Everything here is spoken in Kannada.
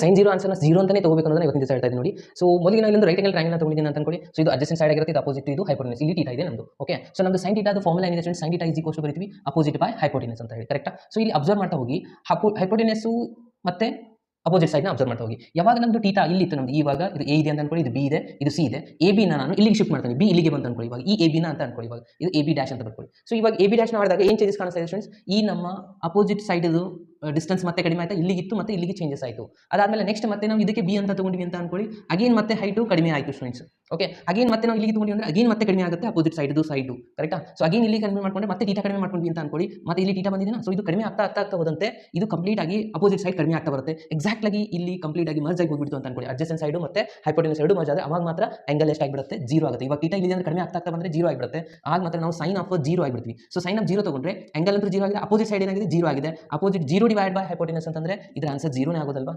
sin 0 ಆನ್ಸರ್ನ 0 ಅಂತಾನೆ ತಗೋಬೇಕು ಅನ್ನೋದನ್ನ ಇವತ್ತಿನ ದಿವಸ ಹೇಳ್ತಾ ಇದ್ದೀನಿ ನೋಡಿ. ಸೊ ಮೊದಲಿಗೆ ನಾನು ಇಲ್ಲೊಂದು ರೈಟ್ ಆಂಗಲ್ ಟ್ರಯಾಂಗಲ್ ತಗೊಂಡಿದ್ದೀನಿ ಅಂತ ಅನ್ಕೊಳ್ಳಿ. ಸೊ ಇದು ಅಡ್ಜಸೆಂಟ್ ಸೈಡ್ ಆಗಿರುತ್ತೆ, ಇದು ಅಪೋಸಿಟ್, ಇದು ಹೈಪೋಟೆನಸ್, ಇಲ್ಲಿ ಥೀಟಾ ಇದೆ ನಮ್ಮದು. ಓಕೆ, ಸೊ ನಮ್ಮದು sin ಥೀಟಾದ ಫಾರ್ಮುಲಾ ಏನಿದೆ friends, sin theta is equals to ಬರೀತೀವಿ ಅಪೋಸಿಟ್ ಬೈ ಹೈಪೋಟೆನಸ್ ಅಂತ ಹೇಳಿ, ಕರೆಕ್ಟಾ? ಸೊ ಇಲ್ಲಿ ಅಬ್ಸರ್ವ್ ಮಾಡ್ತಾ ಹೋಗಿ, ಹೈಪೋಟೆನಸ್ ಮತ್ತೆ ಅಪೋಸಿಟ್ ಸೈಡ್ನ ಅಬ್ಸರ್ವ್ ಮಾಡ್ತಾ ಹೋಗಿ. ಯಾವಾಗ ನಮ್ಮದು ಥೀಟಾ ಇಲ್ಲಿ ಇತ್ತು ನಮ್ದು, ಇವಾಗ ಇದು ಎ ಇದೆ ಅಂತ ಅನ್ಕೊಳ್ಳಿ, ಇದು ಬಿ ಇದೆ, ಇದು ಸಿ ಇದೆ. ಎ ಬಿನ ನಾನು ಇಲ್ಲಿಗೆ ಶಿಫ್ಟ್ ಮಾಡ್ತೀನಿ, ಬಿ ಇಲ್ಲಿಗೆ ಬಂತು ಅನ್ಕೊಳ್ಳಿ. ಇವಾಗ ಈ ಎ ಬಿನ ಅಂತ ಅನ್ಕೊಳ್ಳಿ, ಇವಾಗ ಇದು ಎ ಬಿ ಡ್ಯಾಶ್ ಅಂತ ಬರ್ಕೊಳ್ಳಿ. ಸೊ ಇವಾಗ ಎ ಬಿ ಡ್ಯಾಶ್ ಮಾಡಿದಾಗ ಏನು ಚೇಂಜಸ್ ಕಾಣಿಸ್ತಾ ಇದೆ ಫ್ರೆಂಡ್ಸ್, ಈ ನಮ್ಮ ಅಪೋಸಿಟ್ ಸೈಡ್ ಡಿಸ್ಟೆನ್ಸ್ ಮತ್ತೆ ಕಡಿಮೆ ಆಯ್ತಾ, ಇಲ್ಲಿಗಿತ್ತು ಮತ್ತೆ ಇಲ್ಲಿಗೆ ಚೇಂಜಸ್ ಆಯಿತು. ಅದಾದಮೇಲೆ ನೆಕ್ಸ್ಟ್ ಮತ್ತೆ ನಾವು ಇದಕ್ಕೆ ಬಿ ಅಂತ ತಗೊಂಡ್ವಿ ಅಂತ ಅನ್ಕೊಳ್ಳಿ, ಅಗೇನ್ ಮತ್ತೆ ಹೈಟು ಕಡಿಮೆ ಆಯಿತು ಫ್ರೆಂಡ್ಸ್. ಓಕೆ, ಅಗೇನ್ ಮತ್ತೆ ನಾವು ಇಲ್ಲಿಗೆ ತಗೊಂಡ್ವಿ ಅಂದ್ರೆ ಅಗೇನ್ ಮತ್ತೆ ಕಡಿಮೆ ಆಗುತ್ತೆ ಅಪೋಸಿಟ್ ಸೈಡ್ದು ಸೈಡು, ಕರೆಕ್ಟಾ? ಸೊ ಅಗೇನ್ ಇಲ್ಲಿ ಕಡಿಮೆ ಮಾಡ್ಕೊಂಡ್ರೆ ಮತ್ತೆ ಟೀಟಾ ಕಡಿಮೆ ಮಾಡ್ಕೊಂಡ್ವಿ ಅಂತ ಅನ್ಕೊಳ್ಳಿ, ಮತ್ತೆ ಇಲ್ಲಿ ಟೀಟಾ ಬಂದಿದೆ. ಸೊ ಇದು ಕಡಿಮೆ ಆಗ್ತಾ ಹೋದಂತೆ ಇದು ಕಂಪ್ಲೀಟ್ ಆಗಿ ಅಪೋಸಿಟ್ ಸೈಡ್ ಕಡಿಮೆ ಆಗ್ತಾ ಬರುತ್ತೆ. ಎಕ್ಸಾಕ್ಟ್ ಆಗಿ ಇಲ್ಲಿ ಕಂಪ್ಲೀಟ್ ಆಗಿ ಮರ್ಜ್ ಆಗಿ ಹೋಗ್ಬಿಡ್ತು ಅಂತ ಅನ್ಕೊಳ್ಳಿ, ಅಡ್ಜಸೆಂಟ್ ಸೈಡು ಮತ್ತೆ ಹೈಪೋಟೆನಸ್ ಸೈಡು ಮರ್ಜ್ ಆದರೆ ಅವಾಗ ಮಾತ್ರ ಆಂಗಲ್ ಎಷ್ಟು ಆಗಿಬಿಡುತ್ತೆ, 0 ಆಗುತ್ತೆ. ಇವಾಗ ಟೀಟಾ ಇಲ್ಲಿ ಅಂದ್ರೆ ಕಡಿಮೆ ಆಗ್ತಾ ಬಂದ್ರೆ 0 ಆಗಿಬಿಡುತ್ತೆ, ಆಗ ಮಾತ್ರ ನಾವು ಸೈನ್ ಆಫ್ 0 ಆಗಿಬಿಡ್ತೀವಿ. ಸೊ ಸೈನ್ ಆಫ್ 0 ತಗೊಂಡ್ರೆ ಆಂಗಲ್ ಅಂತೂ 0 ಆಗಿದೆ, ಅಪೋಸಿಟ್ ಸೈಡ್ ಏನಾಗಿದೆ 0 ಆಗಿದೆ. ಅಪೋಸಿಟ್ 0 ಡಿವೈಡ್ ಬೈ ಹೈಪೋಟೆನಸ್ ಅಂತಂದ್ರೆ ಇದರ ಆನ್ಸರ್ 0ನೇ ಆಗೋದಲ್ವಾ?